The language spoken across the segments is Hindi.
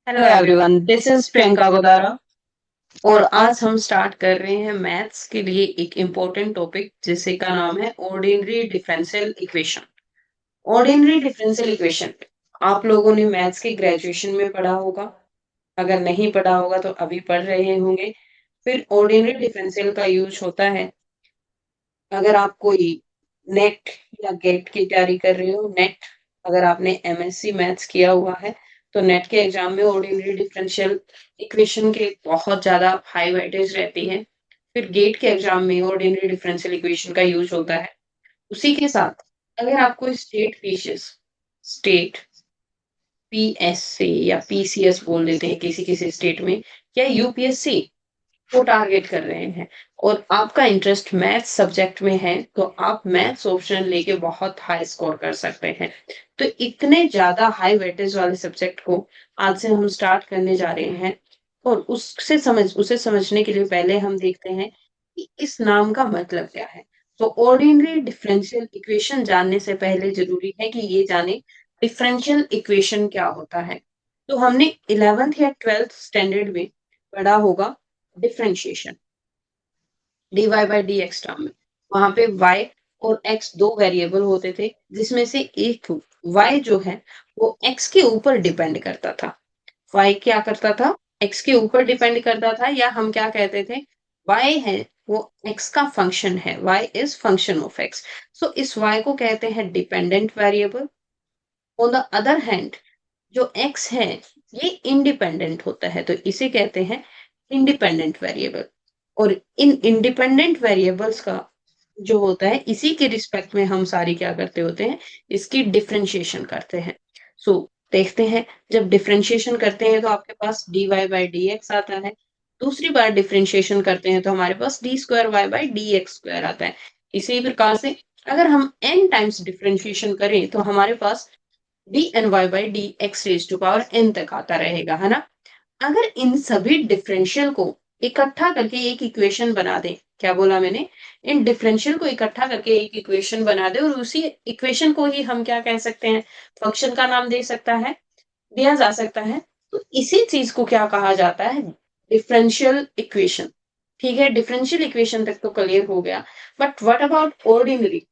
Hello everyone, this is Priyanka Godara. और आज हम स्टार्ट कर रहे हैं मैथ्स के लिए एक इम्पोर्टेंट टॉपिक जिसे का नाम है ordinary differential equation. Ordinary differential equation आप लोगों ने मैथ्स के ग्रेजुएशन में पढ़ा होगा। अगर नहीं पढ़ा होगा तो अभी पढ़ रहे होंगे। फिर ऑर्डिनरी डिफरेंशियल का यूज होता है अगर आप कोई नेट या गेट की तैयारी कर रहे हो। नेट, अगर आपने एमएससी मैथ्स किया हुआ है तो नेट के एग्जाम में ऑर्डिनरी डिफरेंशियल इक्वेशन के बहुत ज्यादा हाई वेटेज रहती है। फिर गेट के एग्जाम में ऑर्डिनरी डिफरेंशियल इक्वेशन का यूज होता है। उसी के साथ अगर आपको स्टेट फिशेस, स्टेट पीएससी या पीसीएस बोल देते हैं किसी किसी स्टेट में, या यूपीएससी को टारगेट कर रहे हैं और आपका इंटरेस्ट मैथ्स सब्जेक्ट में है तो आप मैथ्स ऑप्शन लेके बहुत हाई स्कोर कर सकते हैं। तो इतने ज्यादा हाई वेटेज वाले सब्जेक्ट को आज से हम स्टार्ट करने जा रहे हैं। और उसे समझने के लिए पहले हम देखते हैं कि इस नाम का मतलब क्या है। तो ऑर्डिनरी डिफरेंशियल इक्वेशन जानने से पहले जरूरी है कि ये जाने डिफरेंशियल इक्वेशन क्या होता है। तो हमने 11th या 12th स्टैंडर्ड में पढ़ा होगा differentiation, D Y by D X term में। वहां पे y और x दो वेरिएबल होते थे जिसमें से एक y जो है वो x के ऊपर डिपेंड करता था। y क्या करता था? x के ऊपर डिपेंड करता था, या हम क्या कहते थे, y है वो x का फंक्शन है, y is function of x। सो इस y को कहते हैं dependent variable. On the other hand जो x है ये इंडिपेंडेंट होता है तो इसे कहते हैं इंडिपेंडेंट वेरिएबल। और इन इंडिपेंडेंट वेरिएबल्स का जो होता है इसी के रिस्पेक्ट में हम सारी क्या करते होते हैं, इसकी डिफरेंशिएशन करते हैं। सो देखते हैं, जब डिफरेंशिएशन करते हैं तो आपके पास d Y by D x आता है। दूसरी बार डिफरेंशिएशन करते हैं तो हमारे पास d square y by D x square आता है। इसी प्रकार से अगर हम n टाइम्स डिफरेंशिएशन करें तो हमारे पास d n y by D x raise to power n तक आता रहेगा, है ना। अगर इन सभी डिफरेंशियल को इकट्ठा करके एक इक्वेशन बना दें, क्या बोला मैंने, इन डिफरेंशियल को इकट्ठा करके एक इक्वेशन बना दे और उसी इक्वेशन को ही हम क्या कह सकते हैं, फंक्शन का नाम दे सकता है, दिया जा सकता है। तो इसी चीज को क्या कहा जाता है, डिफरेंशियल इक्वेशन। ठीक है, डिफरेंशियल इक्वेशन तक तो क्लियर हो गया। But what about ordinary?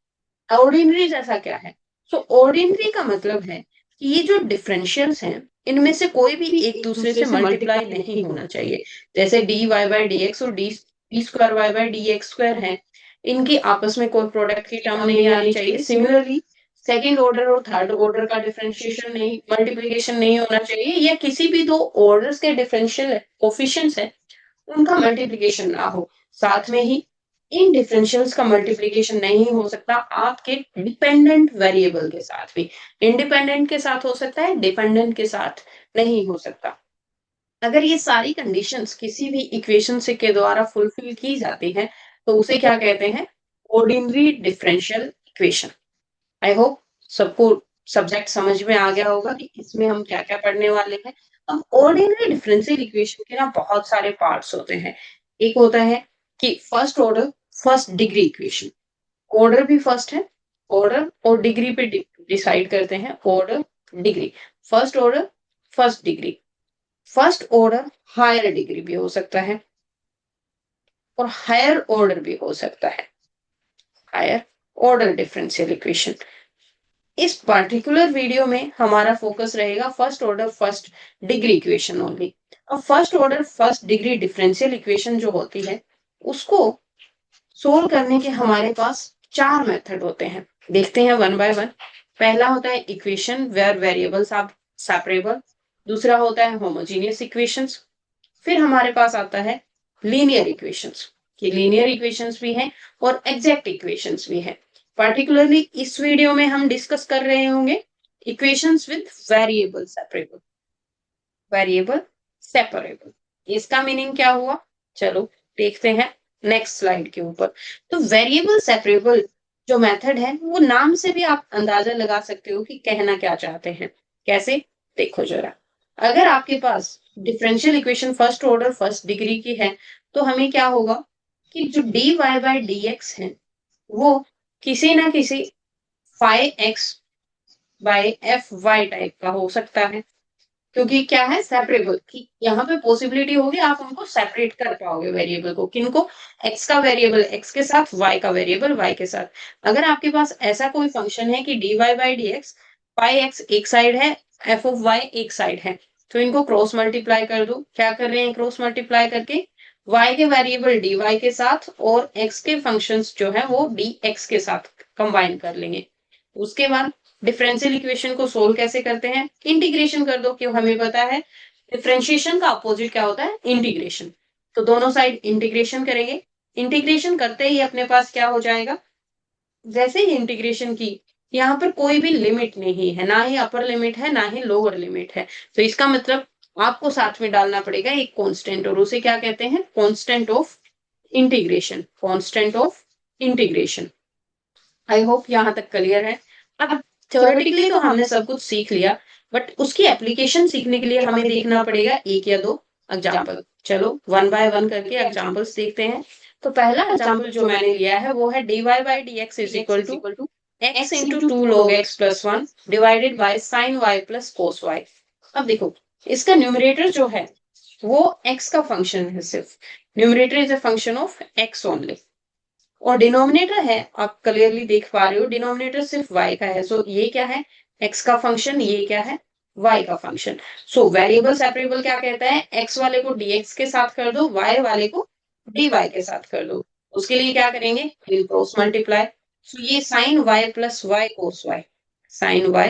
Ordinary जैसा क्या है? सो ऑर्डिनरी का मतलब है कि ये जो डिफरेंशियल्स हैं इनमें से कोई भी एक दूसरे से मल्टीप्लाई नहीं होना चाहिए। जैसे d Y by D x और d d square y by D x square है, इनकी आपस में कोई प्रोडक्ट की टर्म नहीं आनी चाहिए। सिमिलरली सेकंड ऑर्डर और थर्ड ऑर्डर का डिफरेंशिएशन नहीं, मल्टीप्लिकेशन नहीं होना चाहिए, या किसी भी दो ऑर्डर्स के डिफरेंशियल कोफिशिएंट्स है उनका मल्टीप्लिकेशन ना हो। साथ में ही इन डिफरेंशियल्स का मल्टीप्लिकेशन नहीं हो सकता आपके डिपेंडेंट वेरिएबल के साथ भी। इंडिपेंडेंट के साथ हो सकता है, डिपेंडेंट के साथ नहीं हो सकता। अगर ये सारी कंडीशंस किसी भी इक्वेशन से के द्वारा फुलफिल की जाती हैं तो उसे क्या कहते हैं, ordinary differential equation. I hope सबको सब्जेक्ट समझ में आ गया होगा कि इसमें हम क्या क्या पढ़ने वाले हैं। अब ऑर्डिनरी डिफरेंशियल इक्वेशन के ना बहुत सारे पार्ट्स होते हैं। एक होता है कि first order first degree equation. Order भी फर्स्ट है, ऑर्डर और डिग्री पे डिसाइड करते हैं, order degree. First order first degree, first order higher degree भी हो सकता है और हायर ऑर्डर भी हो सकता है, हायर ऑर्डर डिफरेंशियल इक्वेशन। इस पर्टिकुलर वीडियो में हमारा फोकस रहेगा first order first degree equation only. अब first order first degree differential equation जो होती है उसको सोल्व करने के हमारे पास चार मेथड होते हैं। देखते हैं वन बाय वन। पहला होता है equation where variables are separable. दूसरा होता है होमोजीनियस इक्वेशंस। फिर हमारे पास आता है लीनियर इक्वेशंस, कि लीनियर इक्वेशंस भी हैं और एग्जैक्ट इक्वेशंस भी हैं। पर्टिकुलरली इस वीडियो में हम डिस्कस कर रहे होंगे equations with variable separable, variable separable. इसका मीनिंग क्या हुआ, चलो देखते हैं नेक्स्ट स्लाइड के ऊपर। तो वेरिएबल सेपरेबल जो मेथड है वो नाम से भी आप अंदाजा लगा सकते हो कि कहना क्या चाहते हैं। कैसे, देखो जरा। अगर आपके पास differential equation first order first degree की है तो हमें क्या होगा कि जो d Y by D x है वो किसी ना किसी phi x by f y type का हो सकता है। क्योंकि क्या है सेपरेबल, कि यहाँ पे पॉसिबिलिटी होगी आप उनको सेपरेट कर पाओगे वेरिएबल को, किनको, एक्स का वेरिएबल एक्स के साथ, वाई का वेरिएबल वाई के साथ। अगर आपके पास ऐसा कोई फंक्शन है कि D Y by D X, pi X एक साइड है, एफ ऑफ वाई एक साइड है, तो इनको क्रॉस मल्टीप्लाई कर दो। क्या कर रहे हैं क्रॉस मल्टीप्लाई करके, वाई के वेरिएबल डी वाई के साथ और एक्स के फंक्शंस जो है वो डी एक्स के साथ कंबाइन कर लेंगे। उसके बाद डिफरेंशियल इक्वेशन को सोल्व कैसे करते हैं, इंटीग्रेशन कर दो, क्यों हमें पता है डिफरेंशिएशन का अपोजिट क्या होता है, इंटीग्रेशन। तो दोनों साइड इंटीग्रेशन करेंगे। इंटीग्रेशन करते ही अपने पास क्या हो जाएगा, जैसे ही इंटीग्रेशन की, यहाँ पर कोई भी लिमिट नहीं है, ना ही अपर लिमिट है ना ही लोअर लिमिट है, तो इसका मतलब आपको साथ में डालना पड़ेगा एक कांस्टेंट, और उसे क्या कहते हैं, constant of integration, constant of integration. I hope यहाँ तक क्लियर है। अब थ्योरेटिकली तो हमने सब कुछ सीख लिया, बट उसकी एप्लीकेशन सीखने के लिए हमें देखना पड़ेगा एक या दो एग्जाम्पल। चलो वन बाय वन करके एग्जाम्पल्स देखते हैं। तो पहला एग्जाम्पल जो मैंने लिया है वो है D Y by D x is equal to X into two log x plus one divided by sine Y plus cos Y. अब देखो, इसका न्यूमरेटर जो है वो एक्स का फंक्शन है, सिर्फ numerator is a function of x only, और डिनोमिनेटर है, आप क्लियरली देख पा रहे हो डिनोमिनेटर सिर्फ y का है। सो ये क्या है, x का फंक्शन, ये क्या है, y का फंक्शन। सो वेरिएबल सेपरेबल क्या कहता है, x वाले को dx के साथ कर दो, y वाले को dy के साथ कर दो। उसके लिए क्या करेंगे, विल क्रॉस मल्टीप्लाई। सो ये sine y plus Y cos y, sine y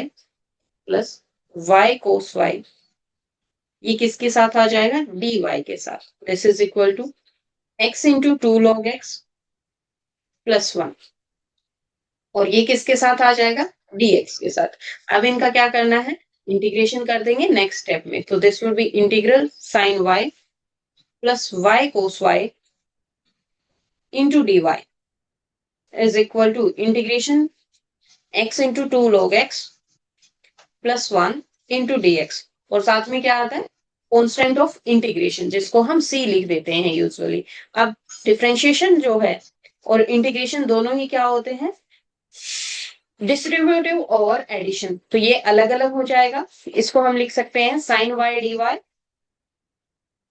plus Y cos y, ये किसके साथ आ जाएगा, dy के साथ। This is equal to x into two log x plus one, और ये किसके साथ आ जाएगा, dx के साथ। अब इनका क्या करना है, इंटीग्रेशन कर देंगे नेक्स्ट स्टेप में। तो this will be integral sine y plus Y cos Y into D Y is equal to integration x into two log x plus one into D x, और साथ में क्या आता है, कॉन्स्टेंट ऑफ इंटीग्रेशन, जिसको हम c लिख देते हैं यूजुअली। अब डिफ्रेंशिएशन जो है और इंटीग्रेशन दोनों ही क्या होते हैं, डिस्ट्रीब्यूटिव और एडिशन, तो ये अलग अलग हो जाएगा। इसको हम लिख सकते हैं sine y d y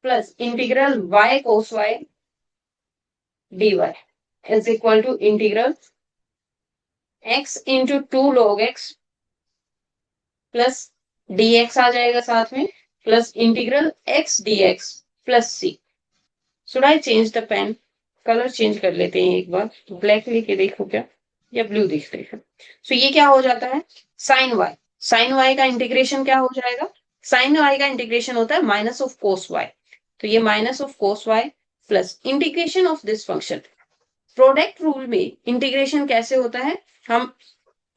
plus integral y cos y d Y is equal to integral x into two log x plus d x आ जाएगा साथ में, plus integral x d x plus c. Should I change the pen, colour change कर लेते हैं एक बार, ब्लैक लेके देखो क्या, या ब्लू देखते हैं। सो ये क्या हो जाता है, साइन वाई, साइन वाई का इंटीग्रेशन क्या हो जाएगा, साइन वाई का इंटीग्रेशन होता है माइनस ऑफ कोस वाई, तो ये minus of cos Y plus integration of this function. Product rule में इंटीग्रेशन कैसे होता है, हम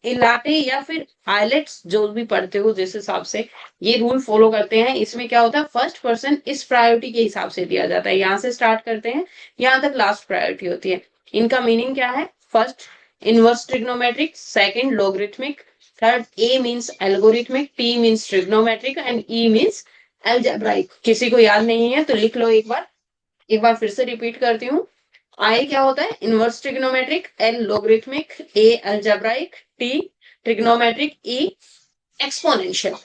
इलाटे या फिर आइलेट्स जो भी पढ़ते हो जिस हिसाब से ये रूल फॉलो करते हैं, इसमें क्या होता है, फर्स्ट पर्सन इस प्रायोरिटी के हिसाब से दिया जाता है, यहां से स्टार्ट करते हैं यहां तक लास्ट प्रायोरिटी होती है। इनका मीनिंग क्या है, first inverse trigonometric, second logarithmic, third A means algorithmic, T means trigonometric and E means algebraic. किसी को याद नहीं है तो लिख लो एक बार फिर से रिपीट करती हूँ। आई क्या होता है, इनवर्स ट्रिग्नोमेट्रिक, एल लोगरिथमिक, ए अलजेब्राइक, टी ट्रिग्नोमेट्रिक, ई एक्सपोनेंशियल।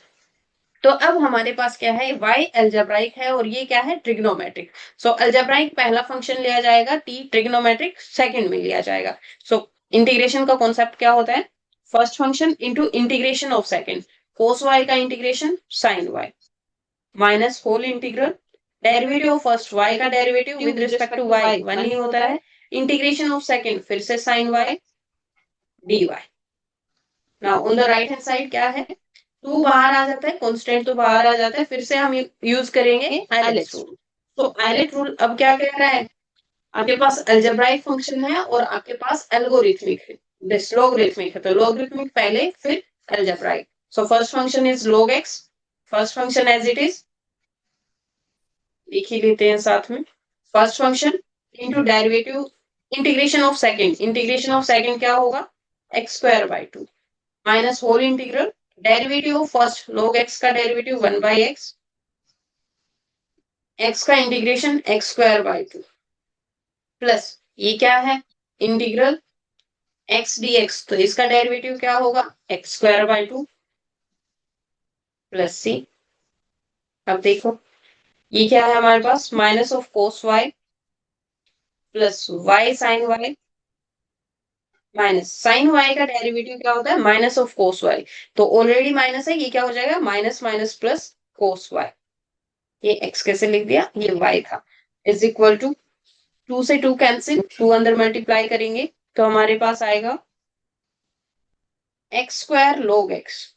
तो अब हमारे पास क्या है, y अलजेब्राइक है और ये क्या है, ट्रिग्नोमेट्रिक। सो अलजेब्राइक पहला फंक्शन लिया जाएगा, t ट्रिग्नोमेट्रिक सेकंड में लिया जाएगा। सो इंटीग्रेशन का कॉन्सेप्ट क्या होता है, first function into integration of second, cos y का integration sine y minus whole integral derivative of first y का derivative with respect to y one ही होता है, इंटीग्रेशन ऑफ सेकंड फिर से sine y dy। Now on the right hand side क्या है, टू बाहर आ जाता है, कांस्टेंट तो बाहर आ जाता है, फिर से हम यूज करेंगे आइलेट्स रूल। तो आइलेट रूल अब क्या कह रहा है, आपके पास अलजेब्राइक फंक्शन है और आपके पास एल्गोरिथमिक है, दिस लॉगरिथमिक है, तो लॉगरिथमिक पहले फिर algebraic. So first function is log x, first function as it is लिख ही लेते हैं साथ में, first function into derivative integration of second, integration of second क्या होगा, x square by two minus whole integral derivative of first log x का डेरिवेटिव वन बाई एक्स का integration X square by two plus ये क्या है, इंटीग्रल एक्स डी एक्स, तो इसका डेरिवेटिव क्या होगा, x square by two plus c. अब देखो ये क्या है हमारे पास, minus of cos Y plus y sine y minus sine y का डेरिवेटिव क्या होता है, माइनस ऑफ कोस वाई। तो ऑलरेडी माइनस है, ये क्या हो जाएगा, minus minus plus cos y. ये एक्स कैसे लिख दिया, ये वाई था, इज इक्वल टू, टू से टू कैंसिल, टू अंदर मल्टीप्लाई करेंगे तो हमारे पास आएगा x square log x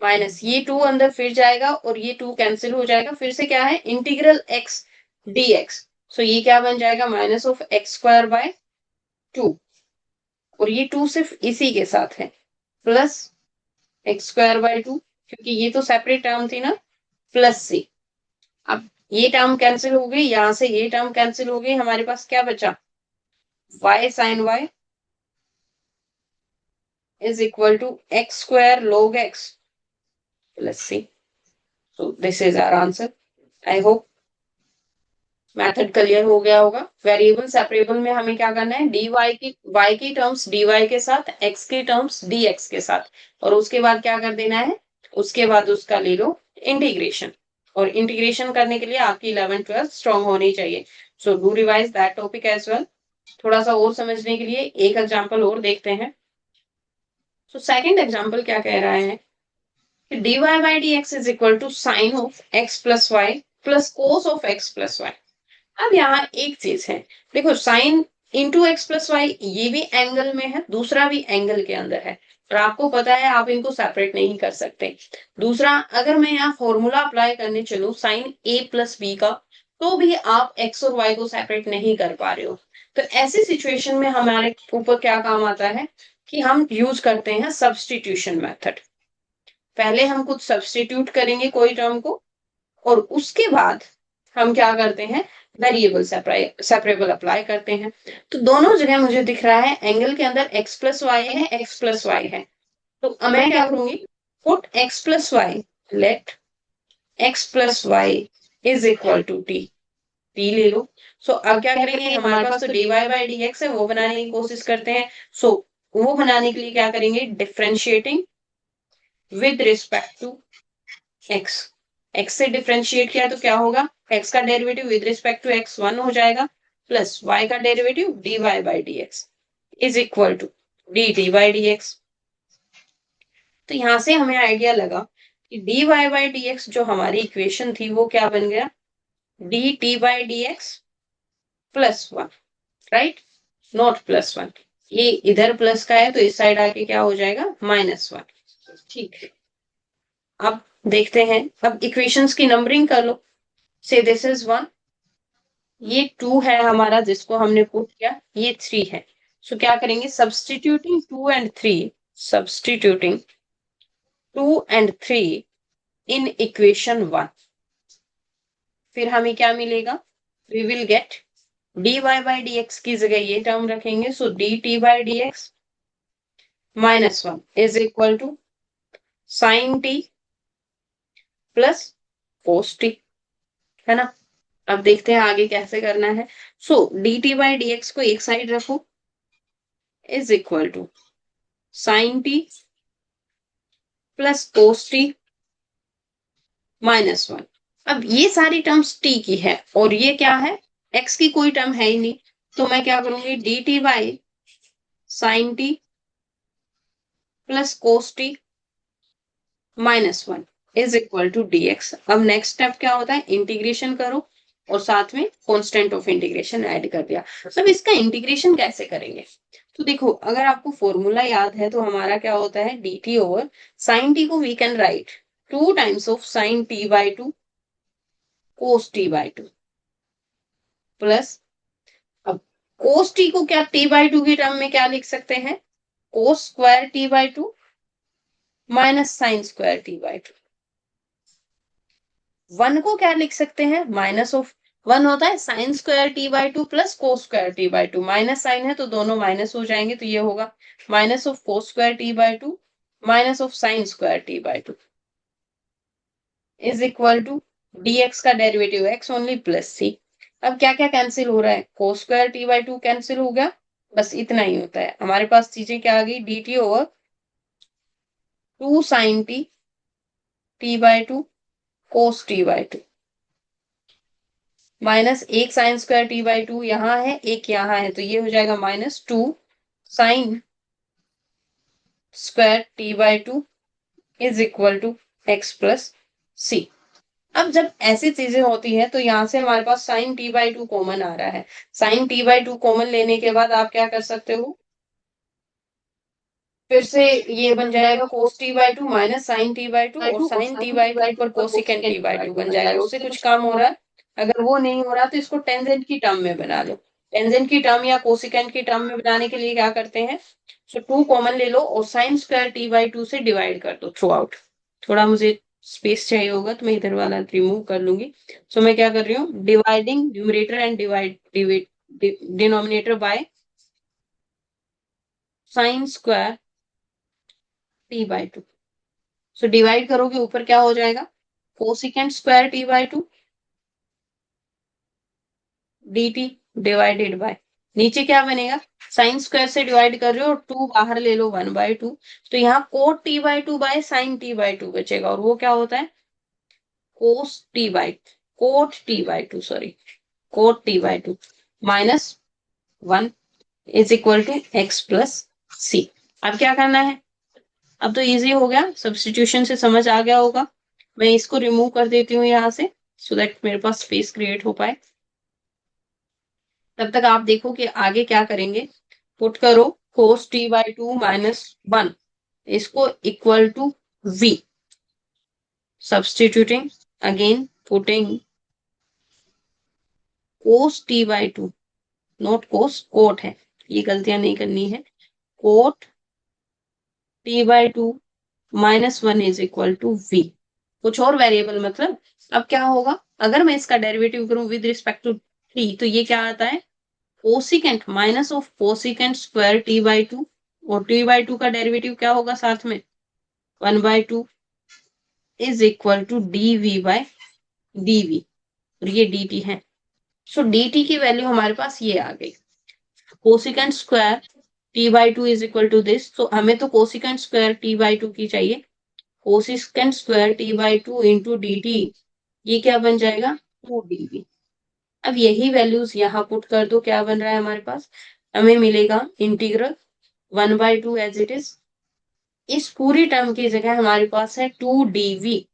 minus ये टू अंदर फिर जाएगा और ये टू कैंसिल हो जाएगा, फिर से क्या है, इंटीग्रल एक्स डी एक्स। सो ये क्या बन जाएगा, minus of x square by two, और ये टू सिर्फ इसी के साथ है, plus x square by two, क्योंकि ये तो सेपरेट टर्म थी ना, प्लस सी। अब ये टर्म कैंसिल हो गई, यहां से ये टर्म कैंसिल हो गई, हमारे पास क्या बचा, Y sine Y is equal to X square log X plus C. So this is our answer. I hope method clear हो गया होगा। वेरिएबल सेपरेबल में हमें क्या करना है, डी वाई की, वाई की टर्म्स डी वाई के साथ, एक्स की टर्म्स डी एक्स के साथ, और उसके बाद क्या कर देना है, उसके बाद उसका ले लो इंटीग्रेशन। और इंटीग्रेशन करने के लिए आपकी 11th 12th स्ट्रॉन्ग होनी चाहिए। So do revise that topic as well. थोड़ा सा और समझने के लिए एक एग्जाम्पल और देखते हैं। तो सेकेंड एग्जाम्पल क्या कह रहा है, dy by dx is equal to sine of x plus Y plus cos of x plus Y. अब यहाँ एक चीज है, देखो sine into X plus Y ये भी एंगल में है, दूसरा भी एंगल के अंदर है, और आपको पता है आप इनको सेपरेट नहीं कर सकते। दूसरा, अगर मैं यहाँ फॉर्मूला अप्लाई करने चलूं साइन ए प्लस बी का, तो भी आप एक्स और वाई को सेपरेट नहीं कर पा रहे हो। तो ऐसी सिचुएशन में हमारे ऊपर क्या काम आता है कि हम यूज करते हैं सब्सटीट्यूशन मेथड। पहले हम कुछ सब्सटीट्यूट करेंगे कोई टर्म को, और उसके बाद हम क्या करते हैं, वेरिएबल सेपरेबल अप्लाई करते हैं। तो दोनों जगह मुझे दिख रहा है एंगल के अंदर x प्लस वाई है, x प्लस वाई है। तो अब मैं क्या करूंगी, put x plus Y, let x plus Y is equal to T, T ले लो। सो अब क्या करेंगे, हमारे पास तो D Y by D x है, वो बनाने की कोशिश करते हैं। सो वो बनाने के लिए क्या करेंगे, differentiating with respect to X. X से डिफ्रेंशिएट किया तो क्या होगा, एक्स का derivative with respect to X 1 हो जाएगा, प्लस वाई का derivative D Y by D x is equal to D T by D X. तो यहां से हमें आइडिया लगा कि D Y by D X जो हमारी इक्वेशन थी वो क्या बन गया, D T by D x plus one, right, not plus one. ये इधर प्लस का है तो इस साइड आके क्या हो जाएगा, माइनस वन। ठीक है, अब देखते हैं, अब इक्वेशंस की नंबरिंग कर लो। से दिस इज वन, ये टू है हमारा जिसको हमने पुट किया, ये थ्री है। सो क्या करेंगे, substituting two and three, substituting two and three in equation one, फिर हमें क्या मिलेगा, we will get d Y by D x की जगह ये टर्म रखेंगे, so d T by D x minus one is equal to sine t plus cos t, है ना। अब देखते हैं आगे कैसे करना है। So d T by D x को एक साइड रखो, is equal to sine t plus cos t minus one. अब ये सारी टर्म्स टी की है और ये क्या है, एक्स की कोई टर्म है ही नहीं, तो मैं क्या करूंगी, d T by sine t plus cos t minus one is equal to d x. अब नेक्स्ट स्टेप क्या होता है, इंटीग्रेशन करो और साथ में कॉन्स्टेंट ऑफ इंटीग्रेशन ऐड कर दिया। अब इसका इंटीग्रेशन कैसे करेंगे, तो देखो अगर आपको फॉर्मूला याद है तो हमारा क्या होता है, d t over sine t को we can write two times of sine t by two cos t by two plus, अब कोस टी को क्या टी बाई टू की टर्म में क्या लिख सकते हैं, cos square t by two minus sine square t by two. One को क्या लिख सकते हैं, माइनस ऑफ वन होता है sine square t by two plus cos square t by two, minus sine है तो दोनों माइनस हो जाएंगे, तो ये होगा minus of cos square t by two minus of sine square t by two is equal to d x का derivative x only plus c. अब क्या क्या कैंसिल हो रहा है, cos square t by two cancel हो गया, बस इतना ही होता है। हमारे पास चीजें क्या आ गई, d t over two sine t t by two cos t by two minus एक sine square t by two यहाँ है, एक यहाँ है, तो ये हो जाएगा minus two sine square t by two is equal to x plus c. अब जब ऐसी चीजें होती हैं तो यहाँ से हमारे पास sine t by two common आ रहा है। Sine t by two common लेने के बाद आप क्या कर सकते हो, फिर से ये बन जाएगा cos t by two minus sine t by two, और साइन टी बाई टू पर कोसिकेंट टी बाई टू बन जाएगा। उससे कुछ काम हो रहा है? अगर वो नहीं हो रहा तो इसको टेंजेंट की टर्म में बना लो। टेंजेंट की टर्म या कोसिकेंट की टर्म में बनाने के लिए क्या करते हैं, सो टू कॉमन ले लो और sign square t by to से डिवाइड कर दो थ्रू आउट। थोड़ा मुझे स्पेस चाहिए होगा तो मैं इधर वाला रिमूव कर लूंगी। सो मैं क्या कर रही हूँ, dividing numerator and denominator by sine square t by to. So divide करोगे ऊपर क्या हो जाएगा, cosecant square t by to D T divided by, नीचे क्या बनेगा, साइन स्क्वायर से डिवाइड कर रहे हो, टू बाहर ले लो, वन बाई टू, तो यहाँ cot t by two by sine t by two बचेगा, और वो क्या होता है, cos t by cot t by two sorry cot t by two minus one is equal to x plus c. अब क्या करना है, अब तो इजी हो गया, सब्सटीट्यूशन से समझ आ गया होगा। मैं इसको रिमूव कर देती हूँ यहाँ से, सो दैट मेरे पास स्पेस क्रिएट हो पाए। तब तक आप देखो कि आगे क्या करेंगे। पुट करो cos t by two minus one, इसको equal to v, substituting again putting cos t by two, not cos, cot है, ये गलतियां नहीं करनी है, cot t by two minus one is equal to v, कुछ और वेरिएबल मतलब। अब क्या होगा, अगर मैं इसका डेरिवेटिव करूं विद रिस्पेक्ट टू टी, तो ये क्या आता है, cosecant minus of cosecant square t by two, और टी बाई टू का डेरिवेटिव क्या होगा साथ में, one by two is equal to d v by d v, और ये डी टी है। सो डी टी की वैल्यू हमारे पास ये आ गई, cosecant square t by two is equal to this, तो हमें तो cosecant square t by two की चाहिए, cosecant square t by two into d T, ये क्या बन जाएगा, टू डी वी। अब यही वैल्यूज यहाँ पुट कर दो, क्या बन रहा है हमारे पास, हमें मिलेगा integral one by two as it is, इस पूरी टर्म की जगह हमारे पास है two d v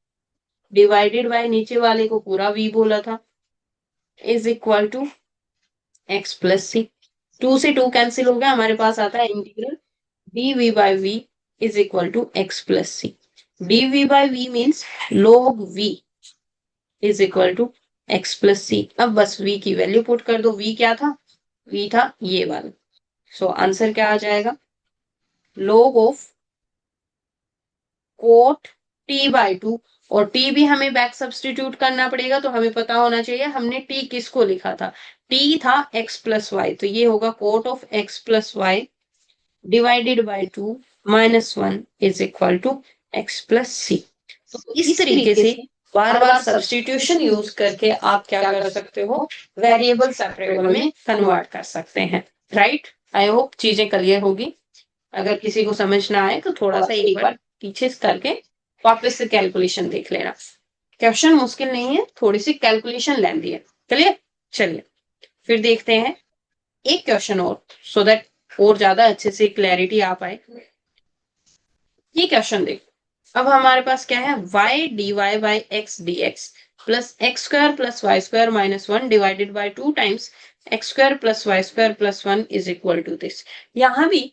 divided by नीचे वाले को पूरा v बोला था, is equal to x plus c. Two से टू कैंसिल हो गया, हमारे पास आता है integral d v by v is equal to x plus c. D v by v means log v is equal to x plus c. अब बस v की वैल्यू पुट कर दो, v क्या था, v था ये वाला। सो आंसर क्या आ जाएगा, log of cot t by two, और टी भी हमें बैक सब्सटीट्यूट करना पड़ेगा, तो हमें पता होना चाहिए हमने टी किसको लिखा था, टी था एक्स प्लस वाई, तो ये होगा cot of x plus y divided by two minus one is equal to x plus c. तो इस तरीके से बार बार सब्सटीट्यूशन यूज करके आप क्या कर सकते हो, वेरिएबल सेपरेबल में कन्वर्ट कर सकते हैं, राइट। आई होप चीजें क्लियर होगी। अगर किसी को समझ ना आए तो थोड़ा सा एक बार पीछे करके वापस से कैलकुलेशन देख लेना। क्वेश्चन मुश्किल नहीं है, थोड़ी सी कैलकुलेशन लेंदी है, चलिए चलिए फिर देखते हैं एक क्वेश्चन और, सो दैट और ज्यादा अच्छे से क्लैरिटी आ पाए। ये क्वेश्चन देखो, अब हमारे पास क्या है, y d Y by x d x plus x square plus y square minus one divided by two times x square plus y square plus one is equal to this. यहाँ भी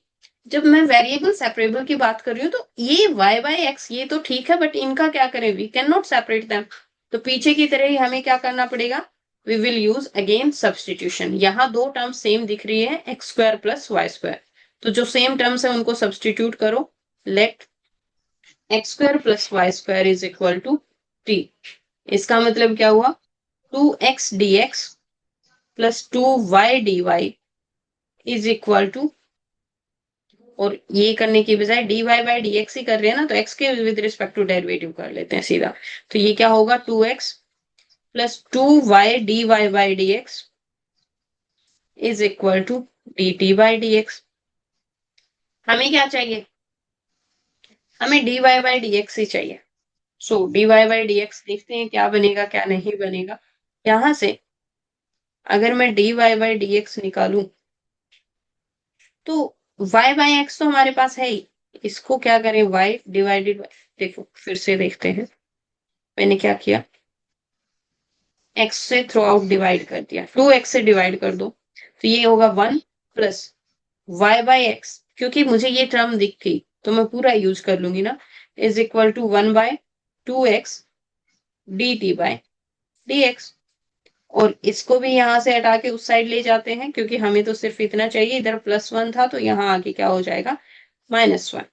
जब मैं वेरिएबल सेपरेबल की बात कर रही हूँ तो ये y बाई एक्स ये तो ठीक है, बट इनका क्या करें, we can not separate them, तो पीछे की तरह ही हमें क्या करना पड़ेगा, we will use again substitution. यहाँ दो टर्म सेम दिख रही है, x square plus y square, तो जो सेम टर्म्स है उनको सब्सटीट्यूट करो, let x square plus y square is equal to t. इसका मतलब क्या हुआ, two x d x plus two y d Y is equal to, और ये करने की बजाय d Y by D x ही कर रहे हैं ना, तो एक्स के विद रिस्पेक्ट टू डेरिवेटिव कर लेते हैं सीधा, तो ये क्या होगा, two x plus two y d Y by D x is equal to D T by D x. हमें क्या चाहिए, हमें d Y by D x ही चाहिए, सो dy बाई dx देखते हैं क्या बनेगा क्या नहीं बनेगा। यहां से अगर मैं dy बाई dx निकालूं तो y बाई x तो हमारे पास है ही, इसको क्या करें y डिवाइडेड बाई, देखो फिर से देखते हैं मैंने क्या किया, x से थ्रू आउट डिवाइड कर दिया, 2x से डिवाइड कर दो तो ये होगा 1 प्लस y बाई एक्स, क्योंकि मुझे ये टर्म दिख गई तो मैं पूरा यूज कर लूंगी ना, is equal to 1 by 2x d t by d x. और इसको भी यहां से हटा के उस साइड ले जाते हैं क्योंकि हमें तो सिर्फ इतना चाहिए, इधर +1 था तो यहाँ आगे क्या हो जाएगा -1।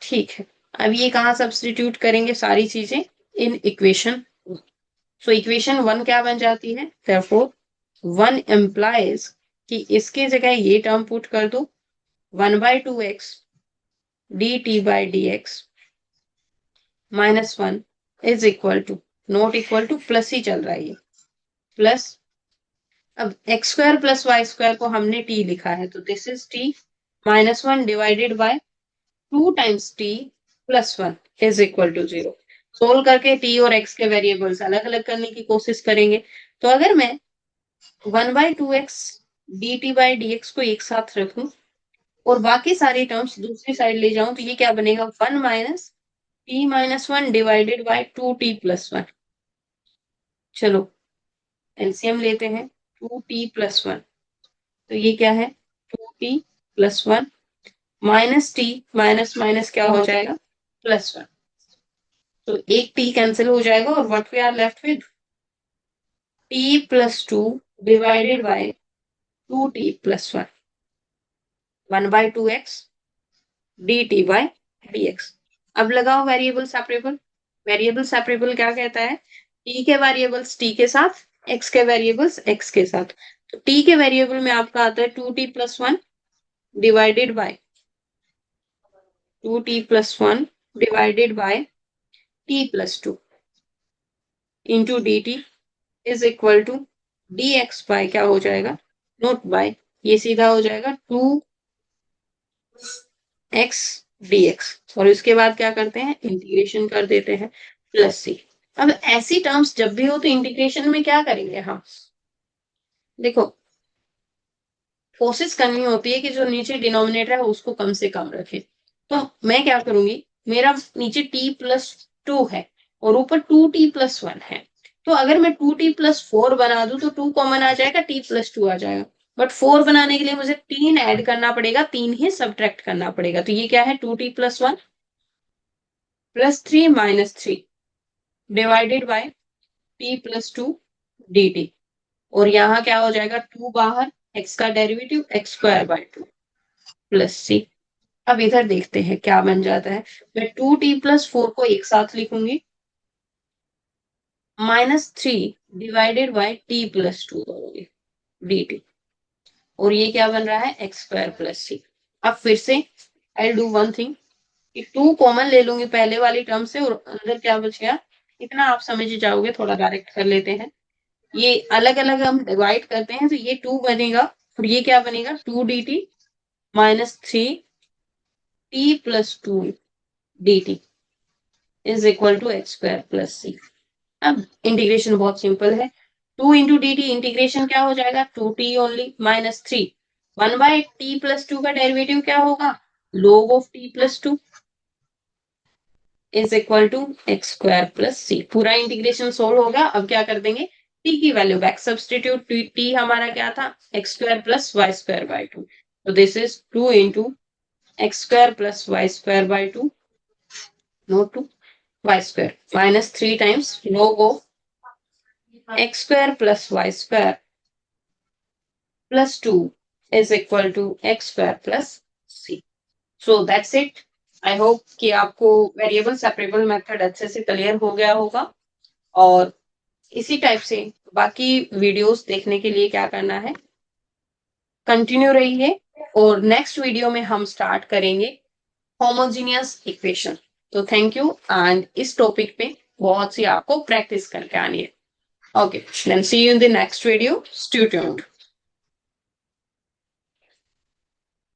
ठीक है, अब ये कहाँ सब्स्टिट्यूट करेंगे सारी चीजें इन इक्वेशन। सो इक्वेशन 1 क्या बन जाती है, therefore 1 implies कि इसके जगह ये टर्म पुट कर दो 1 by 2x d T by D x -1 is equal to, not equal to, plus ही चल रहा है ये प्लस, अब x square plus y square को हमने टी लिखा है तो this is t -1 divided by 2 times t +1 is equal to 0। Solve करके टी और एक्स के वेरिएबल्स अलग अलग करने की कोशिश करेंगे। तो अगर मैं 1 by 2x d T by D x को एक साथ रखूं और बाकी सारी टर्म्स दूसरी साइड ले जाऊं तो ये क्या बनेगा 1 minus T -1 divided by 2t+1। चलो एलसीएम लेते हैं, 2t+1 तो ये क्या है 2t+1 minus T minus minus क्या हो जाएगा +1, तो एक टी कैंसिल हो जाएगा और what we are left with t+2 divided by 2t+1 1 by 2x dt by dx। अब लगाओ वेरिएबल सेपरेबल, वेरिएबल सेपरेबल क्या कहता है, t के वेरिएबल्स t के साथ, x के वेरिएबल्स x के साथ। तो t के वेरिएबल में आपका आता है 2t+1 divided by 2t+1 divided by t+2 into d t is equal to dx by क्या हो जाएगा, नोट बाय, ये सीधा हो जाएगा 2x dx और इसके बाद क्या करते हैं इंटीग्रेशन कर देते हैं +c। अब ऐसी टर्म्स जब भी हो तो इंटीग्रेशन में क्या करेंगे हम, देखो कोशिश करनी होती है कि जो नीचे डिनोमिनेटर है उसको कम से कम रखें। तो मैं क्या करूंगी, मेरा नीचे t+2 है और ऊपर 2t+1 है, तो अगर मैं 2t+4 बना दूं तो 2 कॉमन आ जाएगा, t+2 आ जाएगा, बट 4 बनाने के लिए मुझे 3 ऐड करना पड़ेगा, 3 ही सब्ट्रैक्ट करना पड़ेगा। तो ये क्या है 2t+1 +3 -3 divided by t+2 dt और यहाँ क्या हो जाएगा 2 बाहर, x का डेरिवेटिव x² बाय 2 +c। अब इधर देखते हैं क्या बन जाता है, मैं 2t+4 को एक साथ लिखूंगी -3 डिवाइडेड बाय t+2 करूंगी dt और ये क्या बन रहा है x² + c। अब फिर से आई डू वन थिंग कि 2 कॉमन ले लूंगी पहले वाली टर्म से और अंदर क्या बच गया, इतना आप समझ ही जाओगे, थोड़ा डायरेक्ट कर लेते हैं, ये अलग अलग हम डिवाइड करते हैं तो ये 2 बनेगा और ये क्या बनेगा 2dt -3t+2 dt is equal to x² + c। अब इंटीग्रेशन बहुत सिंपल है, 2 इंटू डी टी इंटीग्रेशन क्या हो जाएगा 2t ओनली -3 1 बाय t+2 का डेरिवेटिव क्या होगा log of t+2 is equal to x² + c। पूरा इंटीग्रेशन सोल्व होगा। अब क्या कर देंगे t की वैल्यू बैक सब्सटीट्यूट, t हमारा क्या था x² + y²/2, तो this is 2 into x² + y²/2 note to y² -3 times log of x² + y² + 2 is equal to x² + c। So that's it। I hope कि आपको वेरिएबल सेपरेबल मेथड अच्छे से क्लियर हो गया होगा और इसी टाइप से बाकी वीडियोस देखने के लिए क्या करना है, कंटिन्यू रहिए और नेक्स्ट वीडियो में हम स्टार्ट करेंगे होमोजीनियस इक्वेशन। तो थैंक यू एंड इस टॉपिक पे बहुत सी आपको प्रैक्टिस करके आनी है। Okay, then see you in the next video. Stay tuned.